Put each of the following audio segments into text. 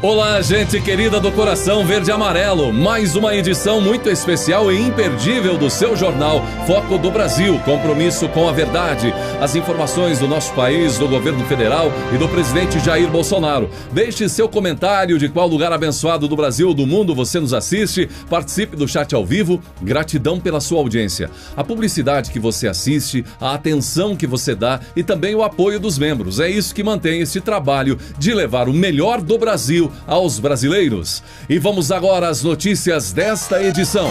Olá, gente querida do coração verde e amarelo, mais uma edição muito especial e imperdível do seu jornal Foco do Brasil, compromisso com a verdade, as informações do nosso país, do governo federal e do presidente Jair Bolsonaro. Deixe seu comentário de qual lugar abençoado do Brasil ou do mundo você nos assiste, participe do chat ao vivo, gratidão pela sua audiência. A publicidade que você assiste, a atenção que você dá e também o apoio dos membros, é isso que mantém esse trabalho de levar o melhor do Brasil aos brasileiros. E vamos agora às notícias desta edição.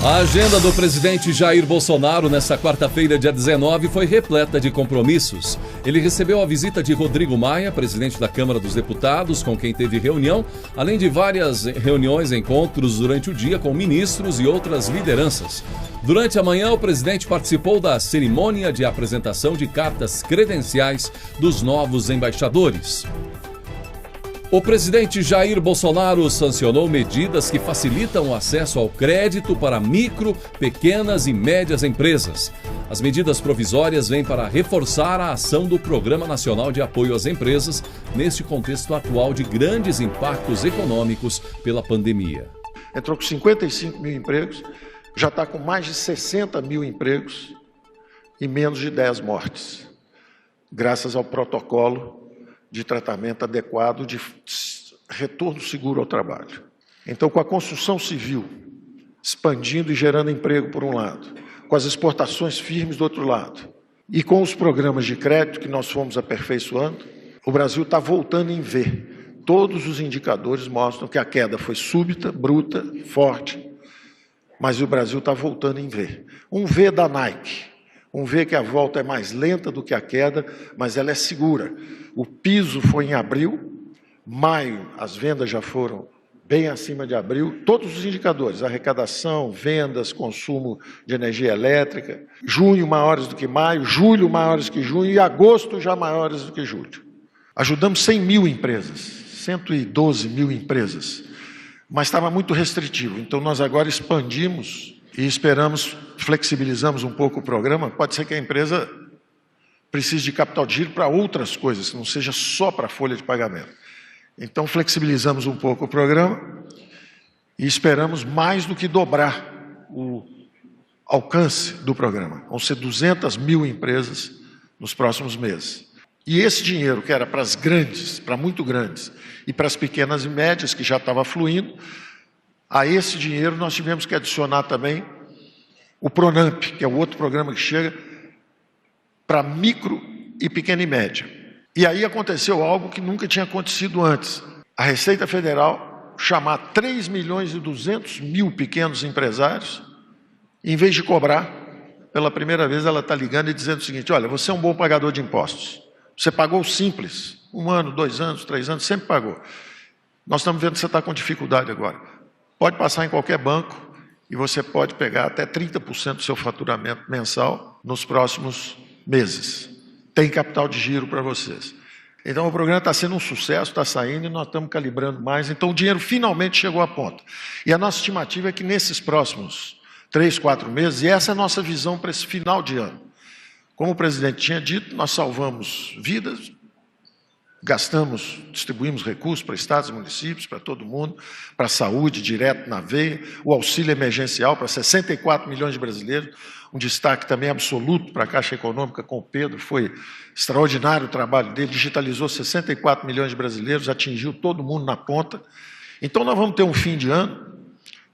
A agenda do presidente Jair Bolsonaro nesta quarta-feira, dia 19, foi repleta de compromissos. Ele recebeu a visita de Rodrigo Maia, presidente da Câmara dos Deputados, com quem teve reunião, além de várias reuniões e encontros durante o dia com ministros e outras lideranças. Durante a manhã, o presidente participou da cerimônia de apresentação de cartas credenciais dos novos embaixadores. O presidente Jair Bolsonaro sancionou medidas que facilitam o acesso ao crédito para micro, pequenas e médias empresas. As medidas provisórias vêm para reforçar a ação do Programa Nacional de Apoio às Empresas neste contexto atual de grandes impactos econômicos pela pandemia. Entrou com 55 mil empregos, já está com mais de 60 mil empregos e menos de 10 mortes, graças ao protocolo de tratamento adequado, de retorno seguro ao trabalho. Então, com a construção civil expandindo e gerando emprego por um lado, com as exportações firmes do outro lado, e com os programas de crédito que nós fomos aperfeiçoando, o Brasil está voltando em V. Todos os indicadores mostram que a queda foi súbita, bruta, forte, mas o Brasil está voltando em V. Um V da Nike. Um V que a volta é mais lenta do que a queda, mas ela é segura. O piso foi em abril, maio as vendas já foram bem acima de abril, todos os indicadores, arrecadação, vendas, consumo de energia elétrica, junho maiores do que maio, julho maiores que junho e agosto já maiores do que julho. Ajudamos 100 mil empresas, 112 mil empresas, mas estava muito restritivo, então nós agora expandimos e esperamos, flexibilizamos um pouco o programa. Pode ser que a empresa precise de capital de giro para outras coisas, que não seja só para a folha de pagamento. Então, flexibilizamos um pouco o programa e esperamos mais do que dobrar o alcance do programa. Vão ser 200 mil empresas nos próximos meses. E esse dinheiro, que era para as grandes, para muito grandes, e para as pequenas e médias, que já estava fluindo, a esse dinheiro nós tivemos que adicionar também o Pronamp, que é o outro programa que chega para micro e pequena e média. E aí aconteceu algo que nunca tinha acontecido antes. A Receita Federal chamar 3 milhões e 200 mil pequenos empresários, em vez de cobrar, pela primeira vez ela está ligando e dizendo o seguinte: olha, você é um bom pagador de impostos. Você pagou o simples, 1 ano, 2 anos, 3 anos, sempre pagou. Nós estamos vendo que você está com dificuldade agora. Pode passar em qualquer banco e você pode pegar até 30% do seu faturamento mensal nos próximos meses. Tem capital de giro para vocês. Então o programa está sendo um sucesso, está saindo e nós estamos calibrando mais. Então o dinheiro finalmente chegou à ponta. E a nossa estimativa é que nesses próximos 3, 4 meses, e essa é a nossa visão para esse final de ano. Como o presidente tinha dito, nós salvamos vidas, gastamos, distribuímos recursos para estados e municípios, para todo mundo, para a saúde, direto na veia, o auxílio emergencial para 64 milhões de brasileiros, um destaque também absoluto para a Caixa Econômica com o Pedro, foi extraordinário o trabalho dele, digitalizou 64 milhões de brasileiros, atingiu todo mundo na ponta. Então nós vamos ter um fim de ano,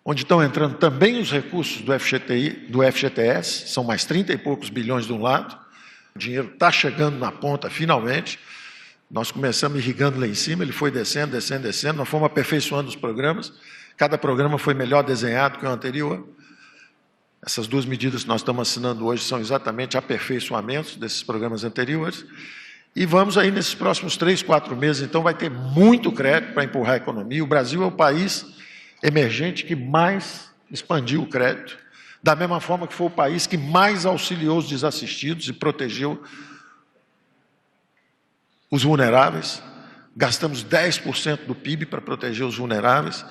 onde estão entrando também os recursos do FGTS, são mais 30 e poucos bilhões de um lado, o dinheiro está chegando na ponta finalmente. Nós começamos irrigando lá em cima, ele foi descendo, descendo, descendo, nós fomos aperfeiçoando os programas, cada programa foi melhor desenhado que o anterior. Essas 2 medidas que nós estamos assinando hoje são exatamente aperfeiçoamentos desses programas anteriores. E vamos aí nesses próximos 3, 4 meses, então vai ter muito crédito para empurrar a economia. O Brasil é o país emergente que mais expandiu o crédito, da mesma forma que foi o país que mais auxiliou os desassistidos e protegeu os vulneráveis. Gastamos 10% do PIB para proteger os vulneráveis,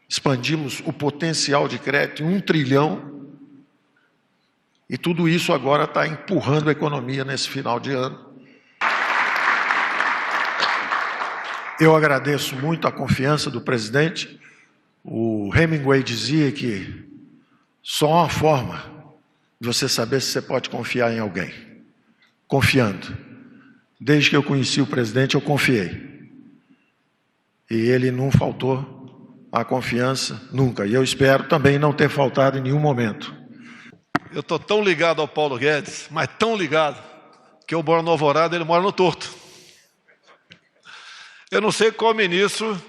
expandimos o potencial de crédito em 1 trilhão, e tudo isso agora está empurrando a economia nesse final de ano. Eu agradeço muito a confiança do presidente. O Hemingway dizia que só há uma forma de você saber se você pode confiar em alguém: confiando. Desde que eu conheci o presidente, eu confiei. E ele não faltou a confiança nunca. E eu espero também não ter faltado em nenhum momento. Eu estou tão ligado ao Paulo Guedes, mas tão ligado, que eu moro no Alvorada, ele mora no Torto. Eu não sei qual ministro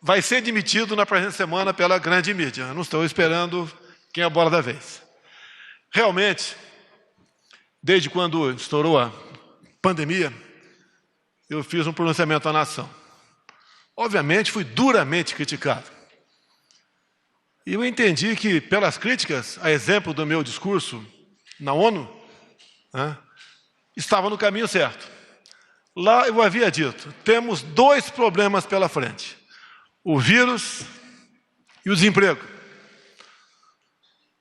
vai ser demitido na presente semana pela grande mídia. Eu não estou esperando quem é a bola da vez. Realmente, desde quando estourou a pandemia, eu fiz um pronunciamento à nação. Obviamente, fui duramente criticado. E eu entendi que, pelas críticas, a exemplo do meu discurso na ONU, estava no caminho certo. Lá eu havia dito, temos 2 problemas pela frente: o vírus e o desemprego.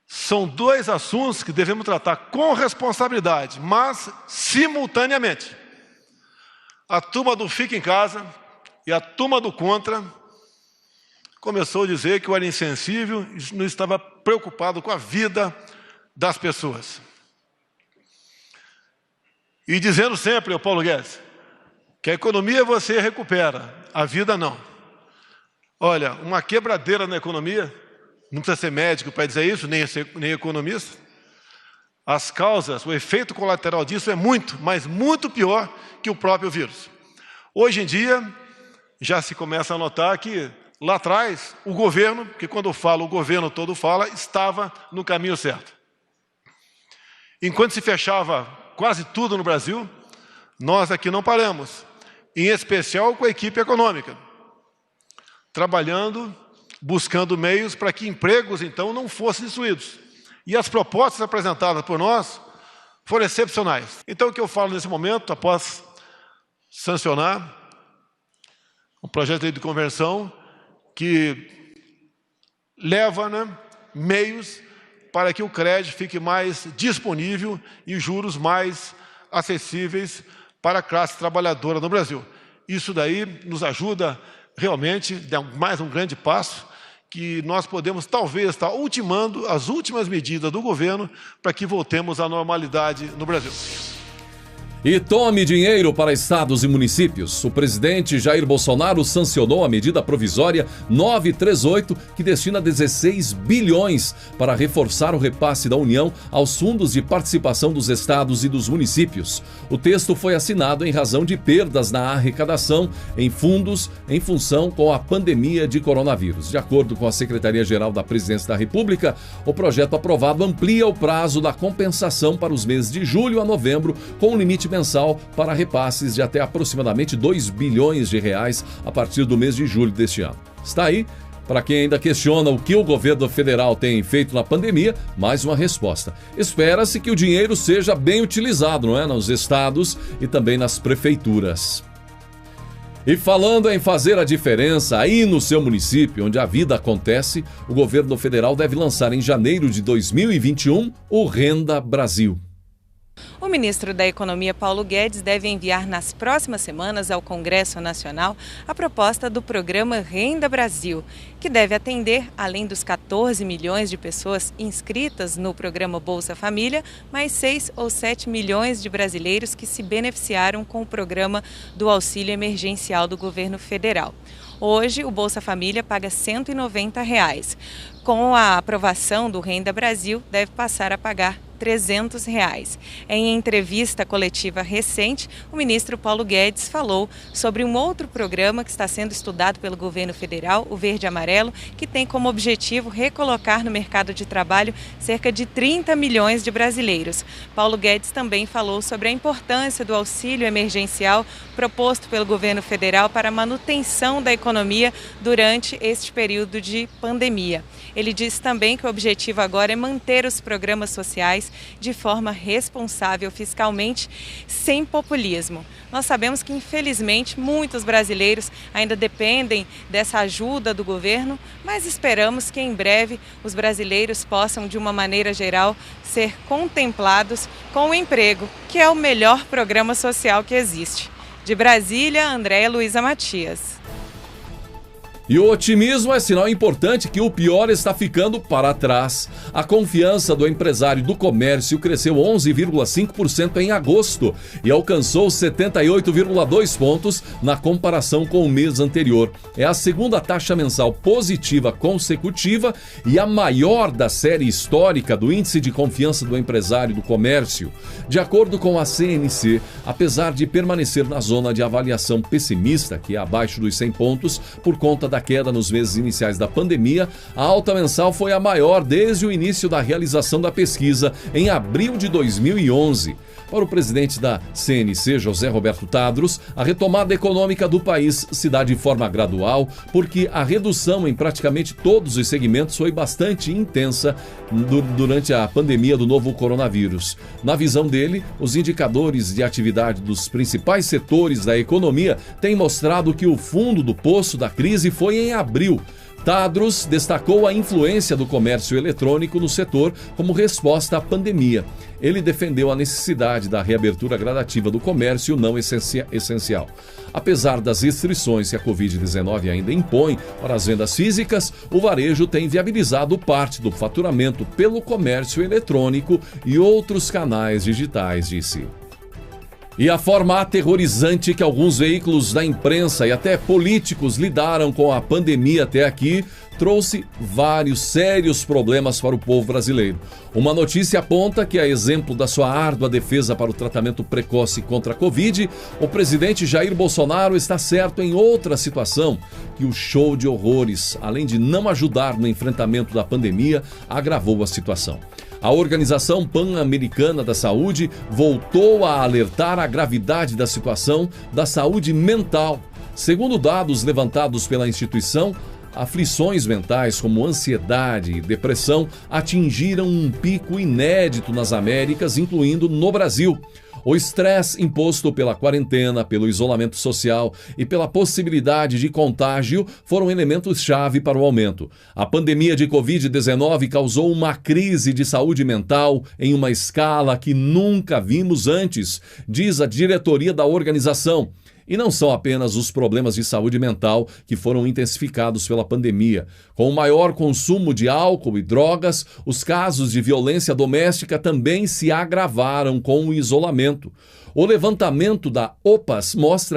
São 2 assuntos que devemos tratar com responsabilidade, mas simultaneamente. A turma do Fica em Casa e a turma do Contra começou a dizer que eu era insensível e não estava preocupado com a vida das pessoas. E dizendo sempre, Paulo Guedes, que a economia você recupera, a vida não. Olha, uma quebradeira na economia, não precisa ser médico para dizer isso, nem economista. As causas, o efeito colateral disso é muito, mas muito pior que o próprio vírus. Hoje em dia, já se começa a notar que lá atrás, o governo, que quando eu falo, o governo todo fala, estava no caminho certo. Enquanto se fechava quase tudo no Brasil, nós aqui não paramos, em especial com a equipe econômica, trabalhando, buscando meios para que empregos, então, não fossem destruídos. E as propostas apresentadas por nós foram excepcionais. Então, o que eu falo nesse momento, após sancionar um projeto de lei de conversão que leva meios para que o crédito fique mais disponível e juros mais acessíveis para a classe trabalhadora no Brasil. Isso daí nos ajuda realmente, dá mais um grande passo, que nós podemos talvez estar ultimando as últimas medidas do governo para que voltemos à normalidade no Brasil. E tome dinheiro para estados e municípios. O presidente Jair Bolsonaro sancionou a medida provisória 938, que destina 16 bilhões para reforçar o repasse da União aos fundos de participação dos estados e dos municípios. O texto foi assinado em razão de perdas na arrecadação em fundos em função com a pandemia de coronavírus. De acordo com a Secretaria-Geral da Presidência da República, o projeto aprovado amplia o prazo da compensação para os meses de julho a novembro, com um limite mensal para repasses de até aproximadamente 2 bilhões de reais a partir do mês de julho deste ano. Está aí, para quem ainda questiona o que o governo federal tem feito na pandemia, mais uma resposta. Espera-se que o dinheiro seja bem utilizado, não é? Nos estados e também nas prefeituras. E falando em fazer a diferença aí no seu município, onde a vida acontece, o governo federal deve lançar em janeiro de 2021 o Renda Brasil. O ministro da Economia, Paulo Guedes, deve enviar nas próximas semanas ao Congresso Nacional a proposta do programa Renda Brasil, que deve atender, além dos 14 milhões de pessoas inscritas no programa Bolsa Família, mais 6 ou 7 milhões de brasileiros que se beneficiaram com o programa do auxílio emergencial do governo federal. Hoje, o Bolsa Família paga R$ 190. Com a aprovação do Renda Brasil, deve passar a pagar R$ 300. Em entrevista coletiva recente, o ministro Paulo Guedes falou sobre um outro programa que está sendo estudado pelo governo federal, o Verde Amarelo, que tem como objetivo recolocar no mercado de trabalho cerca de 30 milhões de brasileiros. Paulo Guedes também falou sobre a importância do auxílio emergencial proposto pelo governo federal para a manutenção da economia durante este período de pandemia. Ele disse também que o objetivo agora é manter os programas sociais de forma responsável fiscalmente, sem populismo. Nós sabemos que, infelizmente, muitos brasileiros ainda dependem dessa ajuda do governo, mas esperamos que em breve os brasileiros possam, de uma maneira geral, ser contemplados com o emprego, que é o melhor programa social que existe. De Brasília, Andréia Luiza Matias. E o otimismo é sinal importante que o pior está ficando para trás. A confiança do empresário do comércio cresceu 11,5% em agosto e alcançou 78,2 pontos na comparação com o mês anterior. É a segunda taxa mensal positiva consecutiva e a maior da série histórica do Índice de Confiança do Empresário do Comércio. De acordo com a CNC, apesar de permanecer na zona de avaliação pessimista, que é abaixo dos 100 pontos, por conta da queda nos meses iniciais da pandemia, a alta mensal foi a maior desde o início da realização da pesquisa, em abril de 2011. Para o presidente da CNC, José Roberto Tadros, a retomada econômica do país se dá de forma gradual, porque a redução em praticamente todos os segmentos foi bastante intensa durante a pandemia do novo coronavírus. Na visão dele, os indicadores de atividade dos principais setores da economia têm mostrado que o fundo do poço da crise foi em abril. Tadros destacou a influência do comércio eletrônico no setor como resposta à pandemia. Ele defendeu a necessidade da reabertura gradativa do comércio não essencial. Apesar das restrições que a Covid-19 ainda impõe para as vendas físicas, o varejo tem viabilizado parte do faturamento pelo comércio eletrônico e outros canais digitais, disse. E a forma aterrorizante que alguns veículos da imprensa e até políticos lidaram com a pandemia até aqui trouxe vários sérios problemas para o povo brasileiro. Uma notícia aponta que, a exemplo da sua árdua defesa para o tratamento precoce contra a Covid, o presidente Jair Bolsonaro está certo em outra situação, que o show de horrores, além de não ajudar no enfrentamento da pandemia, agravou a situação. A Organização Pan-Americana da Saúde voltou a alertar a gravidade da situação da saúde mental. Segundo dados levantados pela instituição, aflições mentais como ansiedade e depressão atingiram um pico inédito nas Américas, incluindo no Brasil. O estresse imposto pela quarentena, pelo isolamento social e pela possibilidade de contágio foram elementos-chave para o aumento. A pandemia de Covid-19 causou uma crise de saúde mental em uma escala que nunca vimos antes, diz a diretoria da organização. E não são apenas os problemas de saúde mental que foram intensificados pela pandemia. Com o maior consumo de álcool e drogas, os casos de violência doméstica também se agravaram com o isolamento. O levantamento da OPAS mostra